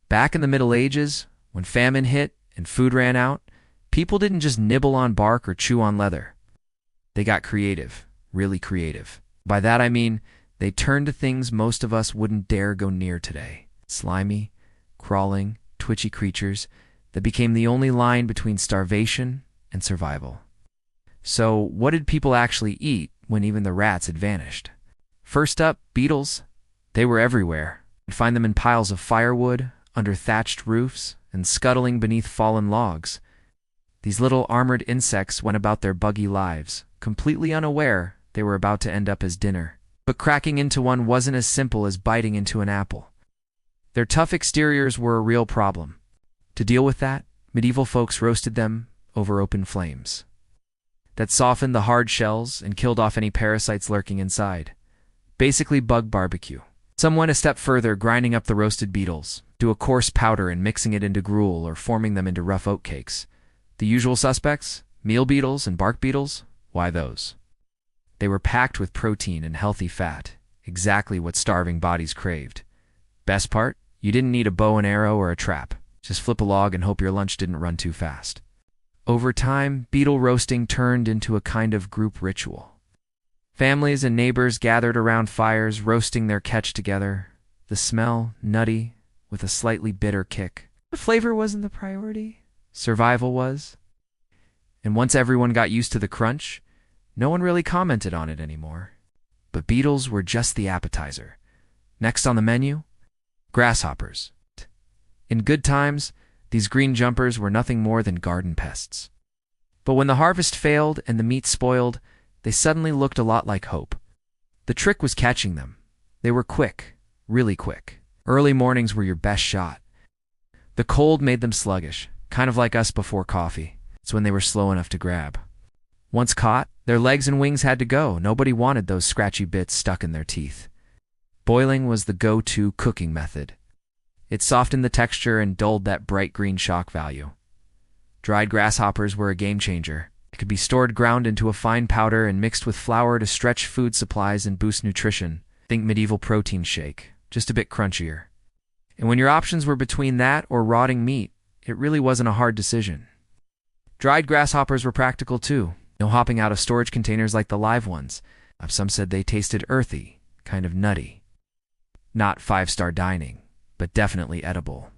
Back in the Middle Ages, when famine hit and food ran out, people didn't just nibble on bark or chew on leather. They got creative, really creative. By that I mean they turned to things most of us wouldn't dare go near today. Slimy, crawling, twitchy creatures that became the only line between starvation and survival. So what did people actually eat when even the rats had vanished? First up, beetles. They were everywhere. You'd find them in piles of firewood, under thatched roofs, and scuttling beneath fallen logs. These little armored insects went about their buggy lives, completely unaware they were about to end up as dinner. But cracking into one wasn't as simple as biting into an apple. Their tough exteriors were a real problem. To deal with that, medieval folks roasted them over open flames. That softened the hard shells and killed off any parasites lurking inside. Basically bug barbecue. Some went a step further, grinding up the roasted beetles to a coarse powder and mixing it into gruel or forming them into rough oat cakes. The usual suspects, meal beetles and bark beetles, why those? They were packed with protein and healthy fat, exactly what starving bodies craved. Best part? You didn't need a bow and arrow or a trap. Just flip a log and hope your lunch didn't run too fast. Over time, beetle roasting turned into a kind of group ritual. Families and neighbors gathered around fires, roasting their catch together. The smell, nutty, with a slightly bitter kick. The flavor wasn't the priority. Survival was. And once everyone got used to the crunch, no one really commented on it anymore. But beetles were just the appetizer. Next on the menu, grasshoppers. In good times, these green jumpers were nothing more than garden pests. But when the harvest failed and the meat spoiled, they suddenly looked a lot like hope. The trick was catching them. They were quick, really quick. Early mornings were your best shot. The cold made them sluggish, kind of like us before coffee. It's when they were slow enough to grab. Once caught, their legs and wings had to go. Nobody wanted those scratchy bits stuck in their teeth. Boiling was the go-to cooking method. It softened the texture and dulled that bright green shock value. Dried grasshoppers were a game changer. It could be stored ground into a fine powder and mixed with flour to stretch food supplies and boost nutrition. Think medieval protein shake, just a bit crunchier. And when your options were between that or rotting meat, it really wasn't a hard decision. Dried grasshoppers were practical too. No hopping out of storage containers like the live ones. Some said they tasted earthy, kind of nutty. Not five-star dining, but definitely edible.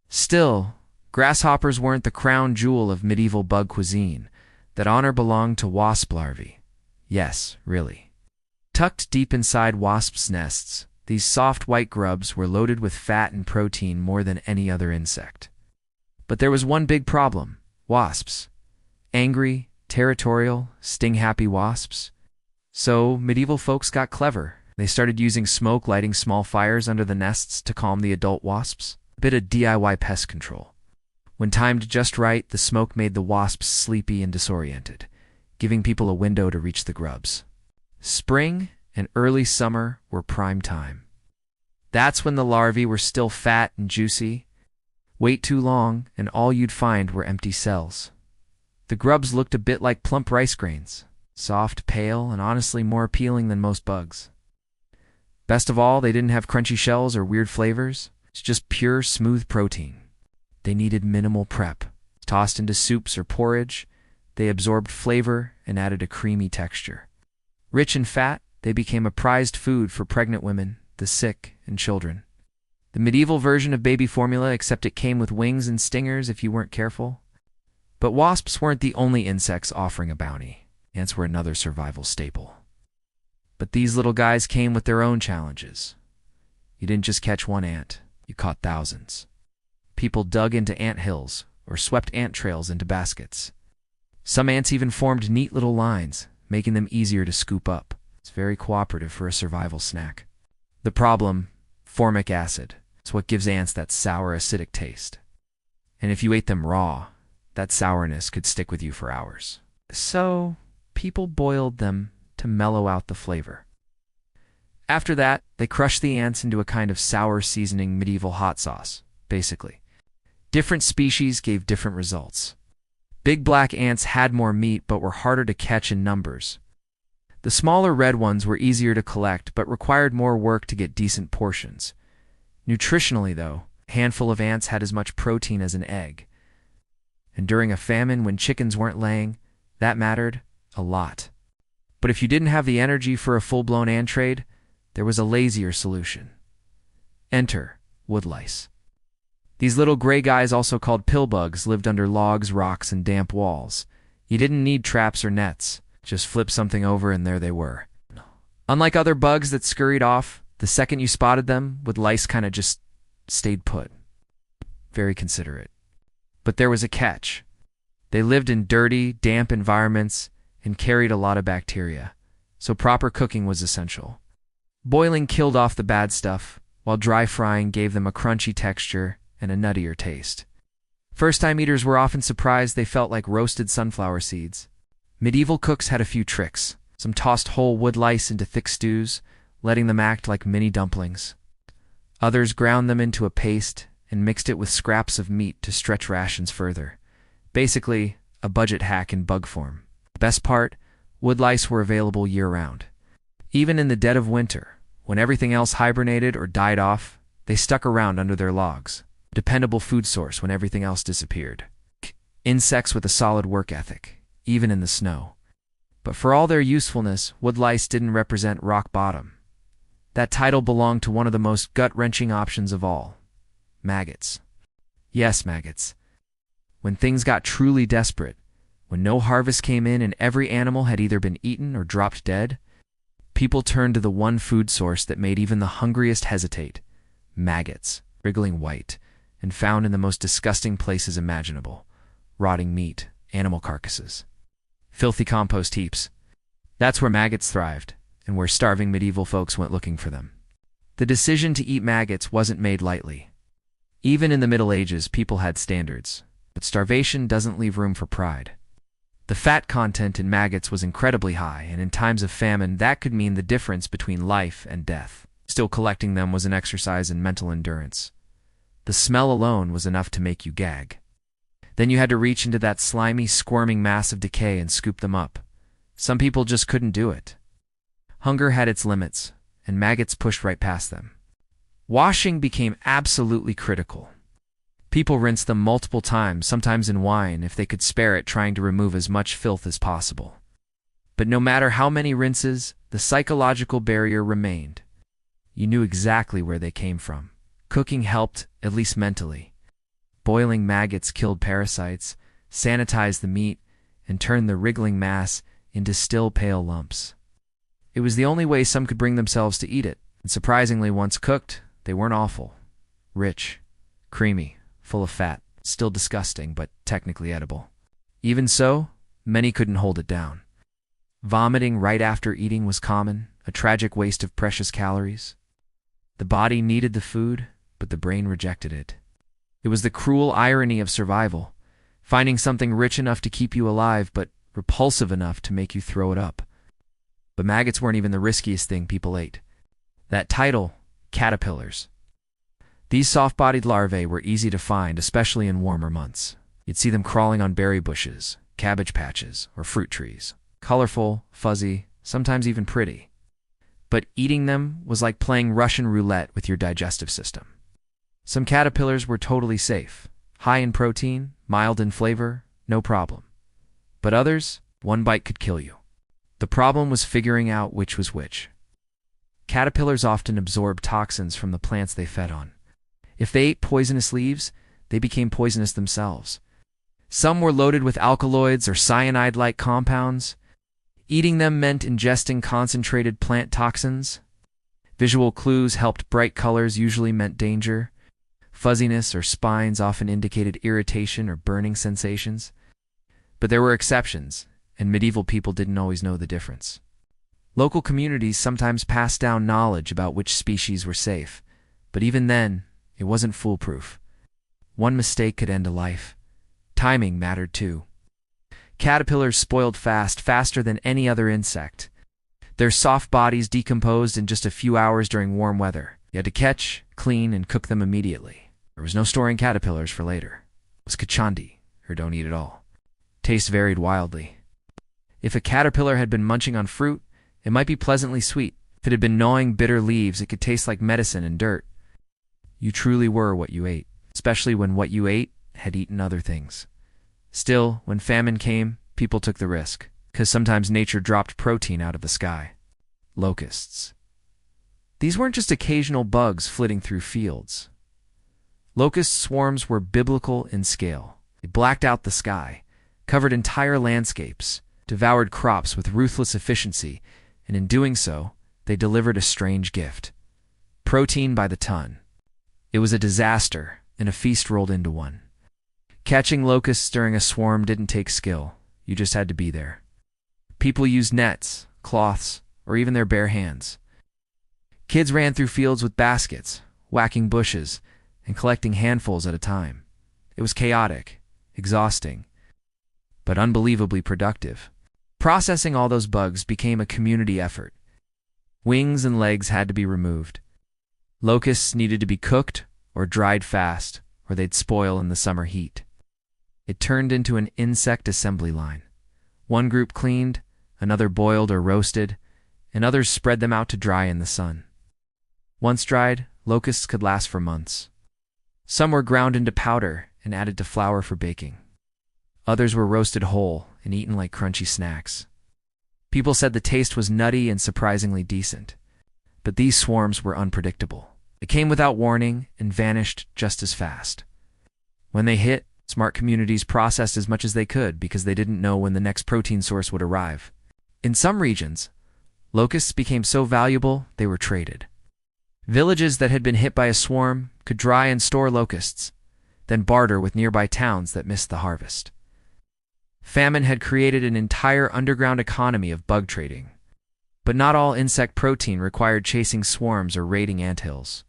Still, grasshoppers weren't the crown jewel of medieval bug cuisine. That honor belonged to wasp larvae. Yes, really. Tucked deep inside wasps' nests, these soft white grubs were loaded with fat and protein more than any other insect. But there was one big problem: wasps. Angry, territorial, sting-happy wasps. So medieval folks got clever. They started using smoke, lighting small fires under the nests to calm the adult wasps. A bit of DIY pest control. When timed just right, the smoke made the wasps sleepy and disoriented, giving people a window to reach the grubs. Spring and early summer were prime time. That's when the larvae were still fat and juicy. Wait too long, and all you'd find were empty cells. The grubs looked a bit like plump rice grains, soft, pale, and honestly more appealing than most bugs. Best of all, they didn't have crunchy shells or weird flavors. It's just pure, smooth protein. They needed minimal prep. Tossed into soups or porridge, they absorbed flavor and added a creamy texture. Rich in fat, they became a prized food for pregnant women, the sick, and children. The medieval version of baby formula, except it came with wings and stingers if you weren't careful. But wasps weren't the only insects offering a bounty. Ants were another survival staple. But these little guys came with their own challenges. You didn't just catch one ant, you caught thousands. People dug into ant hills or swept ant trails into baskets. Some ants even formed neat little lines, making them easier to scoop up. It's very cooperative for a survival snack. The problem: formic acid. It's what gives ants that sour, acidic taste. And if you ate them raw, that sourness could stick with you for hours. So people boiled them to mellow out the flavor. After that, they crushed the ants into a kind of sour seasoning medieval hot sauce, basically. Different species gave different results. Big black ants had more meat but were harder to catch in numbers. The smaller red ones were easier to collect but required more work to get decent portions. Nutritionally, though, A handful of ants had as much protein as an egg. And during a famine when chickens weren't laying, that mattered a lot. But if you didn't have the energy for a full-blown ant trade, there was a lazier solution. Enter woodlice. These little gray guys, also called pillbugs, lived under logs, rocks, and damp walls. You didn't need traps or nets. Just flip something over and there they were. Unlike other bugs that scurried off, the second you spotted them, woodlice kind of just stayed put. Very considerate. But there was a catch. They lived in dirty, damp environments and carried a lot of bacteria, so proper cooking was essential. Boiling killed off the bad stuff, while dry frying gave them a crunchy texture and a nuttier taste. First-time eaters were often surprised they felt like roasted sunflower seeds. Medieval cooks had a few tricks. Some tossed whole woodlice into thick stews, letting them act like mini dumplings. Others ground them into a paste and mixed it with scraps of meat to stretch rations further. Basically, a budget hack in bug form. Best part, woodlice were available year-round. Even in the dead of winter, when everything else hibernated or died off, they stuck around under their logs. Dependable food source when everything else disappeared. Insects with a solid work ethic, even in the snow. But for all their usefulness, woodlice didn't represent rock bottom. That title belonged to one of the most gut-wrenching options of all. Maggots. Yes, maggots. When things got truly desperate, when no harvest came in and every animal had either been eaten or dropped dead, people turned to the one food source that made even the hungriest hesitate: maggots, wriggling white, and found in the most disgusting places imaginable: rotting meat, animal carcasses, filthy compost heaps. That's where maggots thrived, and where starving medieval folks went looking for them. The decision to eat maggots wasn't made lightly. Even in the Middle Ages, people had standards, but starvation doesn't leave room for pride. The fat content in maggots was incredibly high, and in times of famine, that could mean the difference between life and death. Still, collecting them was an exercise in mental endurance. The smell alone was enough to make you gag. Then you had to reach into that slimy, squirming mass of decay and scoop them up. Some people just couldn't do it. Hunger had its limits, and maggots pushed right past them. Washing became absolutely critical. People rinsed them multiple times, sometimes in wine, if they could spare it, trying to remove as much filth as possible. But no matter how many rinses, the psychological barrier remained. You knew exactly where they came from. Cooking helped, at least mentally. Boiling maggots killed parasites, sanitized the meat, and turned the wriggling mass into still pale lumps. It was the only way some could bring themselves to eat it, and surprisingly, once cooked, they weren't awful. Rich, creamy, full of fat, still disgusting, but technically edible. Even so, many couldn't hold it down. Vomiting right after eating was common, a tragic waste of precious calories. The body needed the food, but the brain rejected it. It was the cruel irony of survival, finding something rich enough to keep you alive, but repulsive enough to make you throw it up. But maggots weren't even the riskiest thing people ate. That title, caterpillars. These soft-bodied larvae were easy to find, especially in warmer months. You'd see them crawling on berry bushes, cabbage patches, or fruit trees. Colorful, fuzzy, sometimes even pretty. But eating them was like playing Russian roulette with your digestive system. Some caterpillars were totally safe. High in protein, mild in flavor, no problem. But others, one bite could kill you. The problem was figuring out which was which. Caterpillars often absorbed toxins from the plants they fed on. If they ate poisonous leaves, they became poisonous themselves. Some were loaded with alkaloids or cyanide-like compounds. Eating them meant ingesting concentrated plant toxins. Visual clues helped. Bright colors usually meant danger. Fuzziness or spines often indicated irritation or burning sensations. But there were exceptions, and medieval people didn't always know the difference. Local communities sometimes passed down knowledge about which species were safe, but even then, it wasn't foolproof. One mistake could end a life. Timing mattered too. Caterpillars spoiled fast, faster than any other insect. Their soft bodies decomposed in just a few hours during warm weather. You had to catch, clean, and cook them immediately. There was no storing caterpillars for later. It was kachandi, or don't eat at all. Taste varied wildly. If a caterpillar had been munching on fruit, it might be pleasantly sweet. If it had been gnawing bitter leaves, it could taste like medicine and dirt. You truly were what you ate, especially when what you ate had eaten other things. Still, when famine came, people took the risk, because sometimes nature dropped protein out of the sky. Locusts. These weren't just occasional bugs flitting through fields. Locust swarms were biblical in scale. They blacked out the sky, covered entire landscapes, devoured crops with ruthless efficiency, and in doing so, they delivered a strange gift. Protein by the ton. It was a disaster, and a feast rolled into one. Catching locusts during a swarm didn't take skill. You just had to be there. People used nets, cloths, or even their bare hands. Kids ran through fields with baskets, whacking bushes, and collecting handfuls at a time. It was chaotic, exhausting, but unbelievably productive. Processing all those bugs became a community effort. Wings and legs had to be removed. Locusts needed to be cooked or dried fast, or they'd spoil in the summer heat. It turned into an insect assembly line. One group cleaned, another boiled or roasted, and others spread them out to dry in the sun. Once dried, locusts could last for months. Some were ground into powder and added to flour for baking. Others were roasted whole and eaten like crunchy snacks. People said the taste was nutty and surprisingly decent. But these swarms were unpredictable. They came without warning and vanished just as fast. When they hit, smart communities processed as much as they could because they didn't know when the next protein source would arrive. In some regions, locusts became so valuable they were traded. Villages that had been hit by a swarm could dry and store locusts, then barter with nearby towns that missed the harvest. Famine had created an entire underground economy of bug trading. But not all insect protein required chasing swarms or raiding anthills.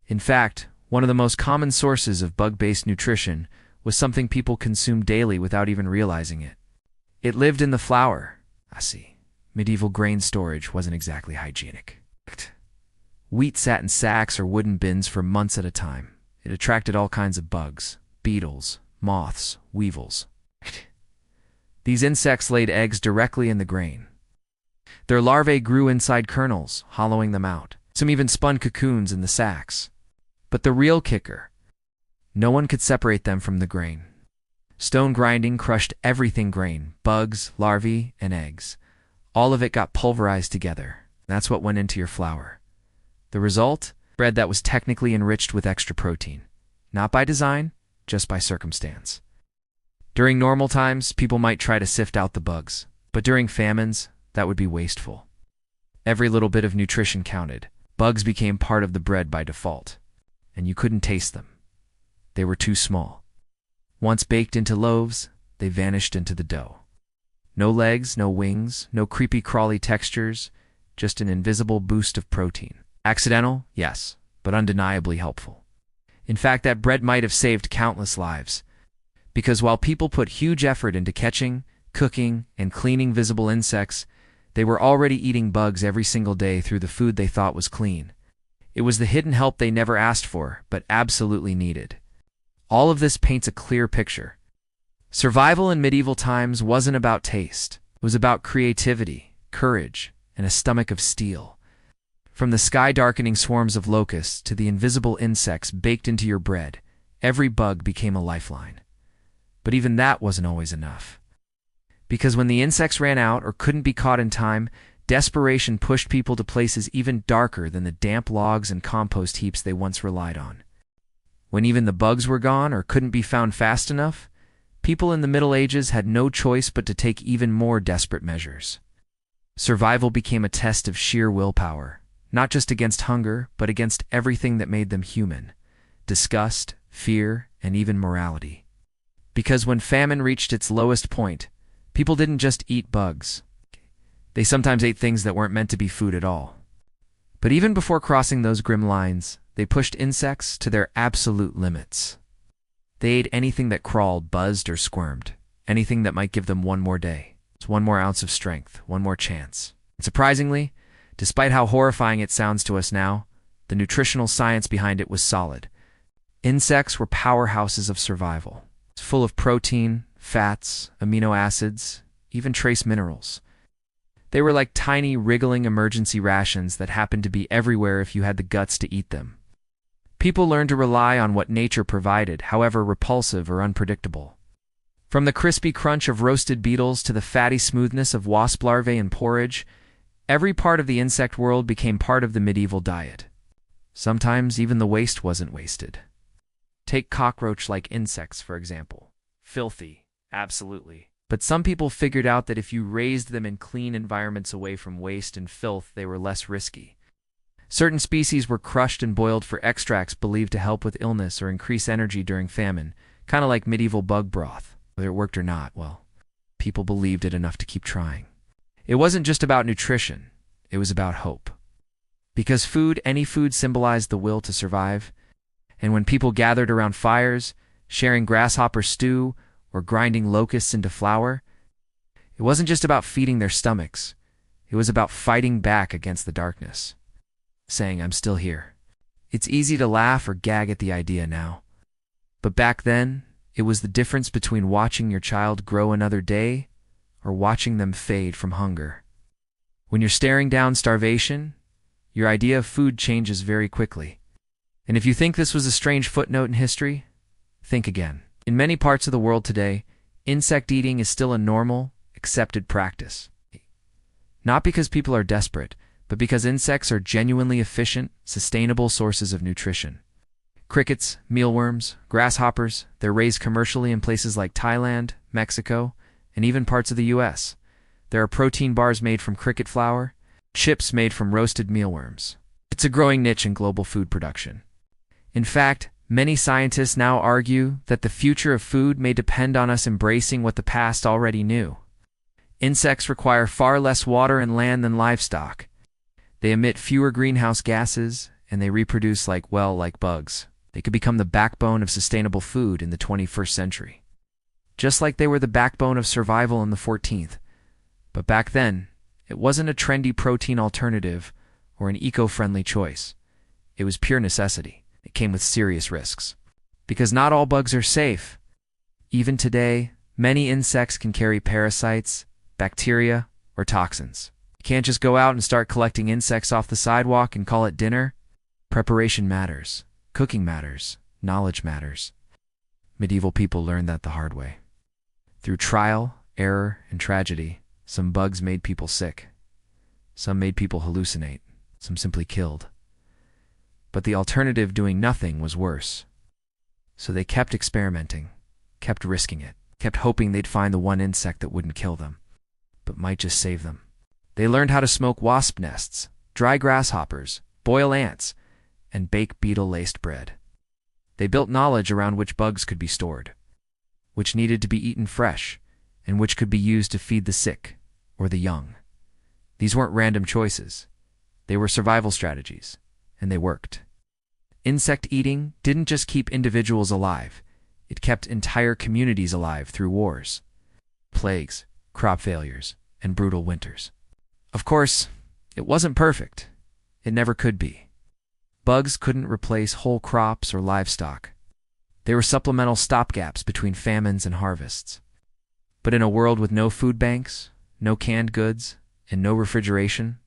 In fact, one of the most common sources of bug-based nutrition was something people consumed daily without even realizing it. It lived in the flour. I see. Medieval grain storage wasn't exactly hygienic. Wheat sat in sacks or wooden bins for months at a time. It attracted all kinds of bugs, beetles, moths, weevils. These insects laid eggs directly in the grain. Their larvae grew inside kernels, hollowing them out. Some even spun cocoons in the sacks. But the real kicker, no one could separate them from the grain. Stone grinding crushed everything grain, bugs, larvae, and eggs. All of it got pulverized together. That's what went into your flour. The result? Bread that was technically enriched with extra protein. Not by design, just by circumstance. During normal times, people might try to sift out the bugs. But during famines, that would be wasteful. Every little bit of nutrition counted. Bugs became part of the bread by default. And you couldn't taste them. They were too small. Once baked into loaves, they vanished into the dough. No legs, no wings, no creepy crawly textures, just an invisible boost of protein. Accidental? Yes, but undeniably helpful. In fact, that bread might have saved countless lives. Because while people put huge effort into catching, cooking, and cleaning visible insects, they were already eating bugs every single day through the food they thought was clean. It was the hidden help they never asked for, but absolutely needed. All of this paints a clear picture. Survival in medieval times wasn't about taste. It was about creativity, courage, and a stomach of steel. From the sky-darkening swarms of locusts to the invisible insects baked into your bread, every bug became a lifeline. But even that wasn't always enough. Because when the insects ran out or couldn't be caught in time, desperation pushed people to places even darker than the damp logs and compost heaps they once relied on. When even the bugs were gone or couldn't be found fast enough, people in the Middle Ages had no choice but to take even more desperate measures. Survival became a test of sheer willpower, not just against hunger, but against everything that made them human: disgust, fear, and even morality. Because when famine reached its lowest point, people didn't just eat bugs. They sometimes ate things that weren't meant to be food at all. But even before crossing those grim lines, they pushed insects to their absolute limits. They ate anything that crawled, buzzed, or squirmed, anything that might give them one more day, one more ounce of strength, one more chance. And surprisingly, despite how horrifying it sounds to us now, the nutritional science behind it was solid. Insects were powerhouses of survival. It's full of protein, fats, amino acids, even trace minerals. They were like tiny, wriggling emergency rations that happened to be everywhere if you had the guts to eat them. People learned to rely on what nature provided, however repulsive or unpredictable. From the crispy crunch of roasted beetles to the fatty smoothness of wasp larvae in porridge, every part of the insect world became part of the medieval diet. Sometimes even the waste wasn't wasted. Take cockroach-like insects, for example. Filthy, absolutely. But some people figured out that if you raised them in clean environments away from waste and filth, they were less risky. Certain species were crushed and boiled for extracts believed to help with illness or increase energy during famine, kind of like medieval bug broth. Whether it worked or not, well, people believed it enough to keep trying. It wasn't just about nutrition, it was about hope. Because any food symbolized the will to survive, and when people gathered around fires, sharing grasshopper stew or grinding locusts into flour, it wasn't just about feeding their stomachs, it was about fighting back against the darkness, saying, "I'm still here." It's easy to laugh or gag at the idea now, but back then, it was the difference between watching your child grow another day or watching them fade from hunger. When you're staring down starvation, your idea of food changes very quickly. And if you think this was a strange footnote in history, think again. In many parts of the world today, insect eating is still a normal, accepted practice. Not because people are desperate, but because insects are genuinely efficient, sustainable sources of nutrition. Crickets, mealworms, grasshoppers, they're raised commercially in places like Thailand, Mexico, and even parts of the US. There are protein bars made from cricket flour, chips made from roasted mealworms. It's a growing niche in global food production. In fact, many scientists now argue that the future of food may depend on us embracing what the past already knew. Insects require far less water and land than livestock. They emit fewer greenhouse gases, and they reproduce like bugs. They could become the backbone of sustainable food in the 21st century. Just like they were the backbone of survival in the 14th. But back then, it wasn't a trendy protein alternative or an eco-friendly choice. It was pure necessity. It came with serious risks. Because not all bugs are safe. Even today, many insects can carry parasites, bacteria, or toxins. You can't just go out and start collecting insects off the sidewalk and call it dinner. Preparation matters. Cooking matters. Knowledge matters. Medieval people learned that the hard way. Through trial, error, and tragedy, some bugs made people sick. Some made people hallucinate. Some simply killed. But the alternative, doing nothing, was worse. So they kept experimenting, kept risking it, kept hoping they'd find the one insect that wouldn't kill them, but might just save them. They learned how to smoke wasp nests, dry grasshoppers, boil ants, and bake beetle-laced bread. They built knowledge around which bugs could be stored, which needed to be eaten fresh, and which could be used to feed the sick or the young. These weren't random choices. They were survival strategies, and they worked. Insect eating didn't just keep individuals alive, it kept entire communities alive through wars, plagues, crop failures, and brutal winters. Of course, it wasn't perfect. It never could be. Bugs couldn't replace whole crops or livestock. They were supplemental stopgaps between famines and harvests. But in a world with no food banks, no canned goods, and no refrigeration,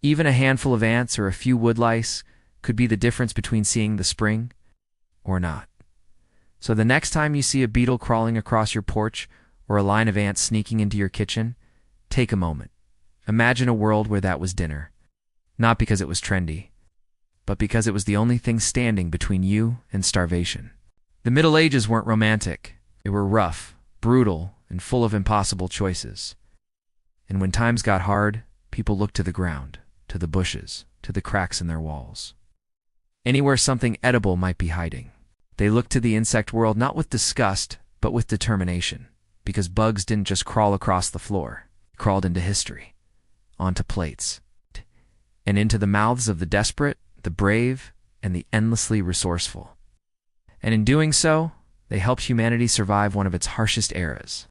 even a handful of ants or a few woodlice could be the difference between seeing the spring or not. So the next time you see a beetle crawling across your porch or a line of ants sneaking into your kitchen, take a moment. Imagine a world where that was dinner. Not because it was trendy, but because it was the only thing standing between you and starvation. The Middle Ages weren't romantic. They were rough, brutal, and full of impossible choices. And when times got hard, people looked to the ground, to the bushes, to the cracks in their walls. Anywhere something edible might be hiding. They looked to the insect world not with disgust, but with determination. Because bugs didn't just crawl across the floor. They crawled into history, onto plates, and into the mouths of the desperate, the brave, and the endlessly resourceful. And in doing so, they helped humanity survive one of its harshest eras.